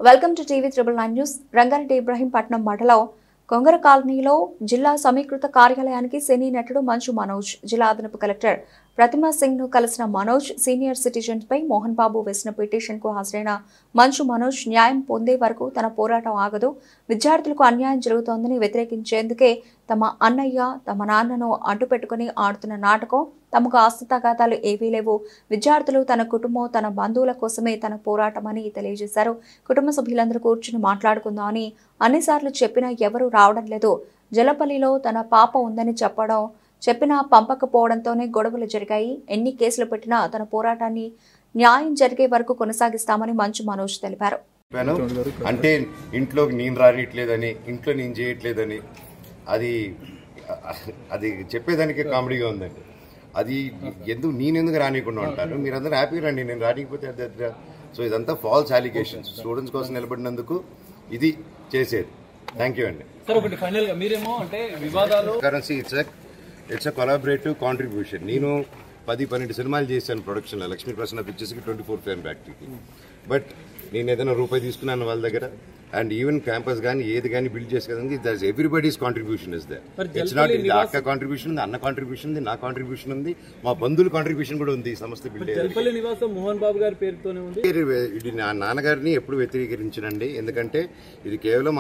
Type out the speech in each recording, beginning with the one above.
Welcome to TV 9 news. Rangareddy Ibrahimpatnam మండలం కొంగర కాలనీలో జిల్లా సమీకృత కార్యాలయానికి సినీ నటుడు మంచు మనోజ్, జిల్లా అదనపు కలెక్టర్ ప్రతిమా సింగ్ ను కలిసిన మనోజ్ సీనియర్ సిటిజన్ పై మోహన్ బాబు వేసిన పిటిషన్ కు హాజరైన మంచు మనోజ్ న్యాయం పొందే వరకు తన పోరాటం ఆగదు, విద్యార్థులకు అన్యాయం జరుగుతోందని వ్యతిరేకించేందుకే తమ అన్నయ్య తమ నాన్నను అడ్డుపెట్టుకుని ఆడుతున్న నాటకం, తమకు ఆస్తి తగాదాలు ఏవీ లేవు, విద్యార్థులు తన కుటుంబం తన బంధువుల కోసమే తన పోరాటమని తెలియజేశారు. కుటుంబ సభ్యులందరూ కూర్చుని మాట్లాడుకుందామని అన్నిసార్లు చెప్పినా ఎవరూ రావడం లేదు. జలపల్లిలో తన పాప ఉందని చెప్పినా పంపకపోవడంతోనే గొడవలు జరిగాయి. ఎన్ని కేసులు పెట్టినా తన పోరాటాన్ని న్యాయం జరిగే వరకు కొనసాగిస్తామని మంచు మనోజ్ తెలిపారు. అంటే ఇంట్లోకి నేను రానిట్లేదని, ఇంట్లో నేను చేయట్లేదని అది చెప్పేదానికి కామెడీగా ఉందండి. అది నేనెందుకు రానియకుండా ఉంటాను, మీరందరూ హ్యాపీగా రండి, నేను రానికపోతే సో ఇదంతా ఫాల్స్ అలిగేషన్స్. స్టూడెంట్స్ కోసం నిలబడినందుకు ఇది చేసేది. థ్యాంక్ యూ అండి. It's a collaborative contribution. నేను 10-12 సినిమాలు చేశాను ప్రొడక్షన్లో, లక్ష్మీ ప్రసన్న పిక్చర్స్కి, 24 ఫిల్మ్ ఫ్యాక్టరీకి. బట్ నేను ఏదైనా రూపాయి తీసుకున్నాను వాళ్ళ దగ్గర. అండ్ ఈవెన్ క్యాంపస్ కానీ ఏది కానీ బిల్డ్ చేసేదానికి that's everybody's contribution is there. It's not ఇది అక్క కాంట్రిబ్యూషన్ ఉంది, అన్న కాంట్రిబ్యూషన్ ఉంది, నా కాంట్రిబ్యూషన్ ఉంది, మా బంధువుల కాంట్రిబ్యూషన్ కూడా ఉంది. ఈ సంస్థ బిల్డ్ మోహన్ బాబు గారి పేరుతోనే ఉంది. ఇది నా నాన్నగారిని ఎప్పుడు వ్యతిరేకరించనండి. ఎందుకంటే ఇది కేవలం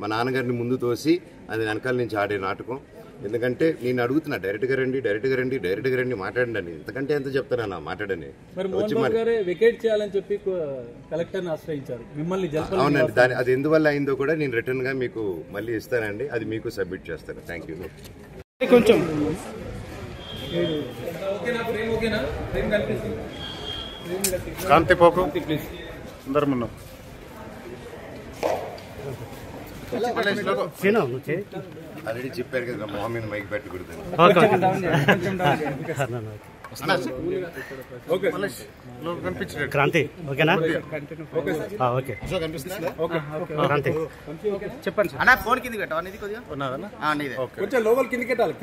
మా నాన్నగారిని ముందు తోసి అది వెనకాల నుంచి ఆడే నాటకం. ఎందుకంటే నేను అడుగుతున్నా, డైరెక్ట్గా రండి మాట్లాడండి అని. ఎంతకంటే ఎంత చెప్తానన్నా మాట్లాడని. అవునండి, అది ఎందువల్ల అయిందో కూడా నేను రిటర్న్ గా మీకు మళ్ళీ ఇస్తానండి. అది మీకు సబ్మిట్ చేస్తాను. Thank you. కొంచెం ఆల్రెడీ చెప్పారు కదా, మొహం మీద మైక్ పెట్టకూడదు. క్రాంతి ఓకేనా? ఓకే చెప్పండి అన్న. ఫోన్ కింద పెట్టాలి కొద్దిగా, కొంచెం లోపల కింద పెట్టాలి.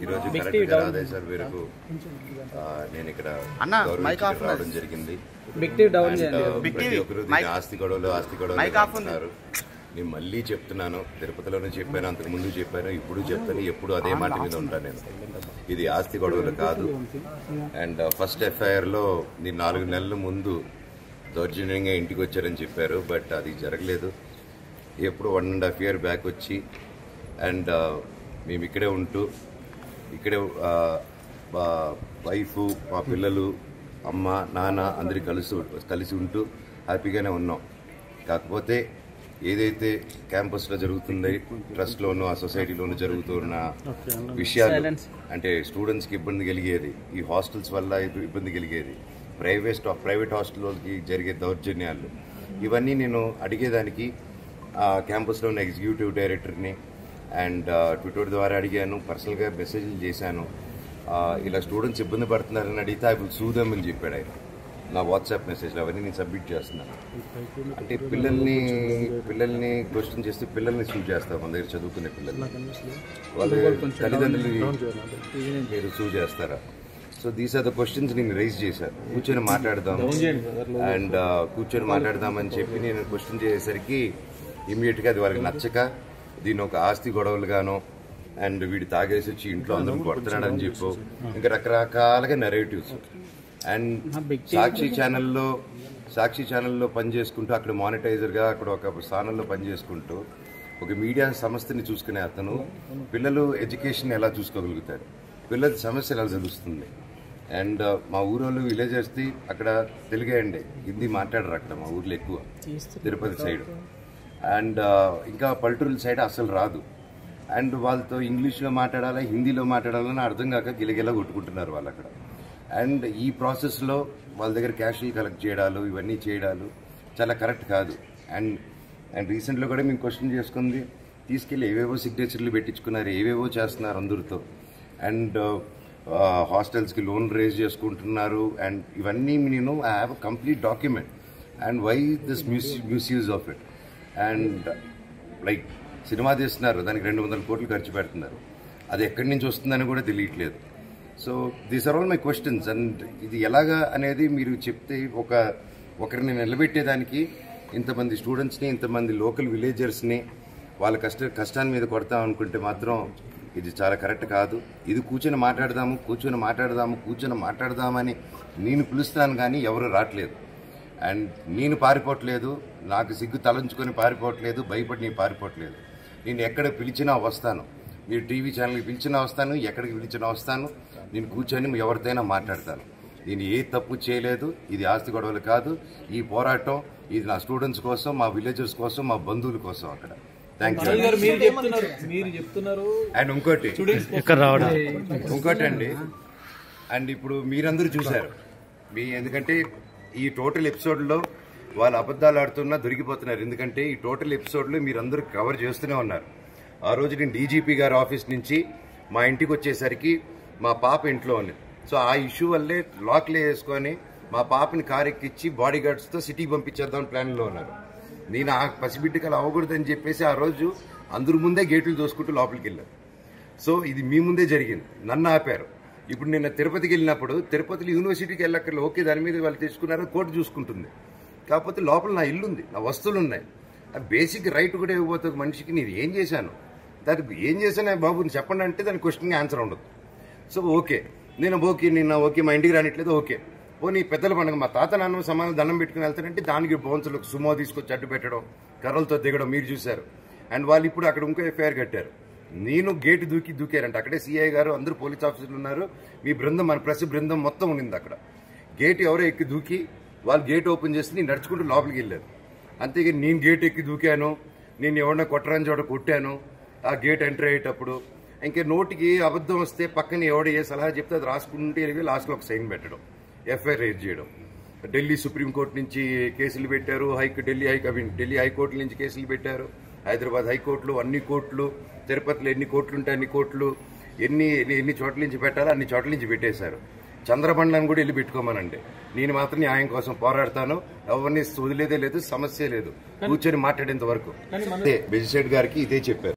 ఈరోజు కలెక్టర్ గారి ఆదేశాల మేరకు నేను ఇక్కడ రావడం జరిగింది. ఆస్తి గొడవలు అంటున్నారు. నేను మళ్ళీ చెప్తున్నాను, తిరుపతిలోనే చెప్పాను, అంతకు ముందు చెప్పాను, ఇప్పుడు చెప్తాను, ఎప్పుడు అదే మాట మీద ఉంటాను నేను. ఇది ఆస్తి గొడవలు కాదు. అండ్ ఫస్ట్ ఎఫ్ఐఆర్ లో నేను 4 నెలల ముందు దౌర్జన్యంగా ఇంటికి వచ్చారని చెప్పారు. బట్ అది జరగలేదు. ఎప్పుడు 1.5 year బ్యాక్ వచ్చి అండ్ మేము ఇక్కడే ఉంటూ, ఇక్కడే వైఫ్, మా పిల్లలు, అమ్మ నాన్న అందరి కలిసి ఉంటూ హ్యాపీగానే ఉన్నాం. కాకపోతే ఏదైతే క్యాంపస్లో జరుగుతుంది, ట్రస్ట్లోనూ ఆ సొసైటీలోనూ జరుగుతున్న విషయాలు, అంటే స్టూడెంట్స్కి ఇబ్బంది కలిగేది, ఈ హాస్టల్స్ వల్ల ఇబ్బంది కలిగేది, ప్రైవేట్ హాస్టల్లోకి జరిగే దౌర్జన్యాలు, ఇవన్నీ నేను అడిగేదానికి క్యాంపస్లో ఉన్న ఎగ్జిక్యూటివ్ డైరెక్టర్ని అండ్ ట్విట్టర్ ద్వారా అడిగాను, పర్సనల్గా మెసేజ్లు చేశాను. ఇలా స్టూడెంట్స్ ఇబ్బంది పడుతున్నారని అడిగితే ఐ విల్ సూ దెమ్ అని చెప్పాడు ఆయన. నా వాట్సాప్ మెసేజ్లు అవన్నీ నేను సబ్మిట్ చేస్తున్నాను. అంటే పిల్లల్ని క్వశ్చన్ చేస్తే పిల్లల్ని సూ చేస్తాం. మన దగ్గర చదువుకునే పిల్లల్ని, వాళ్ళ తల్లిదండ్రులు మీరు సూ చేస్తారా? So these are the questions నేను రైజ్ చేశాను. కూర్చొని మాట్లాడదామని చెప్పి నేను క్వశ్చన్ చేసేసరికి ఇమీడియట్గా అది వాళ్ళకి నచ్చక దీన్ని ఒక ఆస్తి గొడవలుగానో అండ్ వీడు తాగేసి వచ్చి ఇంట్లో అందరం కొడుతున్నాడని చెప్పు, ఇంకా రకరకాలుగా నెరేటివ్స్. అండ్ సాక్షి ఛానల్లో పనిచేసుకుంటూ, అక్కడ మానిటైజర్గా అక్కడ ఒక స్థానంలో పనిచేసుకుంటూ, ఒక మీడియా సంస్థని చూసుకునే అతను పిల్లలు ఎడ్యుకేషన్ ఎలా చూసుకోగలుగుతారు, పిల్లల సమస్య ఎలా తెలుస్తుంది. అండ్ మా ఊరోళ్ళు విలేజెస్ది అక్కడ తెలుగే అండి, హిందీ మాట్లాడరు అక్కడ మా ఊర్లో ఎక్కువ, తిరుపతి సైడ్. అండ్ ఇంకా పల్లెటూరుల సైడ్ అసలు రాదు. అండ్ వాళ్ళతో ఇంగ్లీష్లో మాట్లాడాలా, హిందీలో మాట్లాడాలని అర్థం కాక గిలగిలా కొట్టుకుంటున్నారు వాళ్ళు అక్కడ. అండ్ ఈ ప్రాసెస్లో వాళ్ళ దగ్గర క్యాష్లు కలెక్ట్ చేయడాలు, ఇవన్నీ చేయడాలు చాలా కరెక్ట్ కాదు. అండ్ రీసెంట్లో కూడా మేము క్వశ్చన్ చేసుకుంది, తీసుకెళ్ళి ఏవేవో సిగ్నేచర్లు పెట్టించుకున్నారు, ఏవేవో చేస్తున్నారు అందరితో. అండ్ హాస్టల్స్కి లోన్ రేజ్ చేసుకుంటున్నారు. అండ్ ఇవన్నీ నేను I have a complete document. And why this misuse of it. And like cinema తీస్తున్నారు, దానికి 200 కోట్లు ఖర్చు పెడుతున్నారు. అది ఎక్కడి నుంచి వస్తుందని కూడా తెలియట్లేదు. So these are all my questions. And ఇది ఎలాగా అనేది మీరు చెప్తే ఒకరిని నిలబెట్టేదానికి ఇంతమంది స్టూడెంట్స్ని, ఇంతమంది లోకల్ విలేజర్స్ని వాళ్ళ కష్టాన్ని మీద కొడతాం అనుకుంటే మాత్రం ఇది చాలా కరెక్ట్ కాదు. ఇది కూర్చొని మాట్లాడదామని నేను పిలుస్తాను కానీ ఎవరు రావట్లేదు. అండ్ నేను పారిపోవట్లేదు, నాకు సిగ్గు తలంచుకొని పారిపోవట్లేదు, భయపడి నేను పారిపోవట్లేదు. నేను ఎక్కడ పిలిచినా వస్తాను, మీరు టీవీ ఛానల్కి పిలిచినా వస్తాను, ఎక్కడికి పిలిచినా వస్తాను. నేను కూర్చొని ఎవరితోనైనా మాట్లాడతాను. నేను ఏ తప్పు చేయలేదు. ఇది ఆస్తి గొడవలు కాదు. ఈ పోరాటం ఇది నా స్టూడెంట్స్ కోసం, మా విలేజర్స్ కోసం, మా బంధువుల కోసం. అక్కడ థ్యాంక్ యూ. అండ్ ఇంకోటి అండి, అండ్ ఇప్పుడు మీరందరూ చూశారు. ఎందుకంటే ఈ టోటల్ ఎపిసోడ్లో వాళ్ళు అబద్ధాలు ఆడుతున్నా దొరికిపోతున్నారు. ఎందుకంటే ఈ టోటల్ ఎపిసోడ్లో మీరందరూ కవర్ చేస్తూనే ఉన్నారు. ఆ రోజు నేను డీజీపీ గారి ఆఫీస్ నుంచి మా ఇంటికి వచ్చేసరికి మా పాప ఇంట్లో ఉంది. సో ఆ ఇష్యూ వల్లే లాక్లే వేసుకొని మా పాపని కారు ఎక్కించి బాడీ గార్డ్స్తో సిటీకి పంపించేద్దామని ప్లాన్లో ఉన్నారు. నేను ఆ పసిబిడ్డకి అలా అవ్వకూడదని చెప్పేసి ఆ రోజు అందరి ముందే గేట్లు దోసుకుంటూ లోపలికి వెళ్ళాను. సో ఇది మీ ముందే జరిగింది, నన్ను ఆపారు. ఇప్పుడు నేను తిరుపతికి వెళ్ళినప్పుడు తిరుపతిలో యూనివర్సిటీకి వెళ్ళక్కర్లేదు, ఓకే దాని మీద వాళ్ళు తెచ్చుకున్నారు, కోర్టు చూసుకుంటుంది. కాకపోతే లోపల నా ఇల్లు ఉంది, నా వస్తువులు ఉన్నాయి. ఆ బేసిక్ రైట్ కూడా ఇవ్వబోతుంది మనిషికి. నేను ఏం చేశాను, దానికి ఏం చేశాను బాబుని చెప్పండి అంటే దాని క్వశ్చన్కి ఆన్సర్ ఉండదు. సో ఓకే ఓకే మా ఇంటికి రానిట్లేదు, ఓకే పోనీ పెద్దల పండుగ మా తాత నాన్న సమానం దండం పెట్టుకుని వెళ్తారంటే దానికి బౌన్సులకు సుమో తీసుకొచ్చి అడ్డు పెట్టడం, కర్రలతో దిగడం మీరు చూశారు. అండ్ వాళ్ళు ఇప్పుడు అక్కడ ఇంకో ఎఫ్ఐఆర్ కట్టారు. నేను గేటు దూకారంట. అక్కడే సిఐ గారు అందరూ పోలీస్ ఆఫీసర్లు ఉన్నారు, మీ బృందం మన ప్రెస్ బృందం మొత్తం ఉండింది అక్కడ. గేట్ ఎవరో ఎక్కి దూకి వాళ్ళు గేట్ ఓపెన్ చేసి నేను నడుచుకుంటూ లోపలికి వెళ్ళాను. అంతేగాని నేను గేట్ ఎక్కి దూకాను, నేను ఎవరన్నా కొట్టరాని చోట కొట్టాను ఆ గేట్ ఎంటర్ అయ్యేటప్పుడు. ఇంకా నోటికి అబద్ధం వస్తే పక్కన ఎవడో ఏ సలహా చెప్తే అది రాసుకుంటే వెళ్ళి లాస్ట్లో ఒక సైన్ పెట్టడం, ఎఫ్ఐఆర్ రేజ్ చేయడం. ఢిల్లీ సుప్రీంకోర్టు నుంచి కేసులు పెట్టారు, ఢిల్లీ హైకోర్టు నుంచి కేసులు పెట్టారు, హైదరాబాద్ హైకోర్టులు, అన్ని కోర్టులు, తిరుపతిలో ఎన్ని కోర్టులు ఉంటే అన్ని కోర్టులు, ఎన్ని చోట్ల నుంచి పెట్టాలో అన్ని చోట్ల నుంచి పెట్టేశారు. చంద్రబండ్లను కూడా వెళ్ళి పెట్టుకోమనండి, నేను మాత్రం న్యాయం కోసం పోరాడతాను. ఎవరిని వదిలేదే లేదు, సమస్య లేదు, కూర్చొని మాట్లాడేంత వరకు. అదే బెజిశెట్టి గారికి ఇదే చెప్పారు.